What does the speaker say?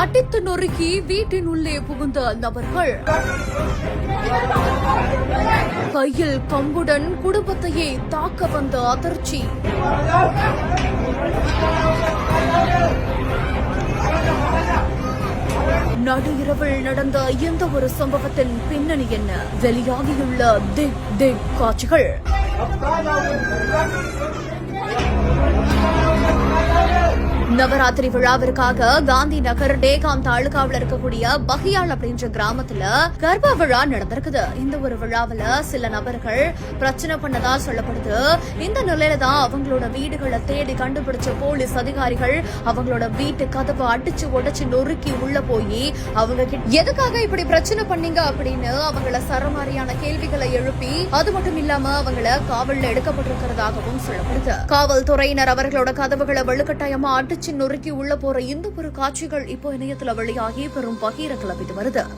அடித்து நொறுக்கி வீட்டின் உள்ளே புகுந்த நபர்கள். கையில் கம்புடன் குடும்பத்தையே தாக்க வந்த அதிர்ச்சி. நடு இரவில் நடந்த எந்த ஒரு சம்பவத்தின் பின்னணி என்ன? வெளியாகியுள்ள திக் காட்சிகள். நவராத்திரி விழாவிற்காக காந்தி நகர் டேகாம் தாலுகாவில் இருக்கக்கூடிய பகியால் அப்படின்ற கிராமத்துல கர்ப்ப விழா நடந்திருக்குது. இந்த ஒரு விழாவில் சில நபர்கள் பிரச்சனை பண்ணதா சொல்லப்படுது. இந்த நிலையில தான் அவங்களோட வீடுகளை தேடி கண்டுபிடிச்ச போலீஸ் அதிகாரிகள் அவங்களோட வீட்டு கதவை அடிச்சு உடைச்சு நொறுக்கி உள்ள போய் அவங்க எதுக்காக இப்படி பிரச்சனை பண்ணீங்க அப்படின்னு அவங்கள சரமாரியான கேள்விகளை எழுப்பி அது மட்டும் இல்லாம அவங்கள காவல்ல எடுக்கப்பட்டிருக்கிறதாகவும் சொல்லப்படுது. காவல்துறையினர் அவர்களோட கதவுகளை வலுக்கட்டாயமா அடிச்சு நொறுக்கி உள்ள போற இந்த ஒரு காட்சிகள் இப்போ இணையத்துல வெளியாகி பெரும் பகீர கிளப்பிட்டு வருது.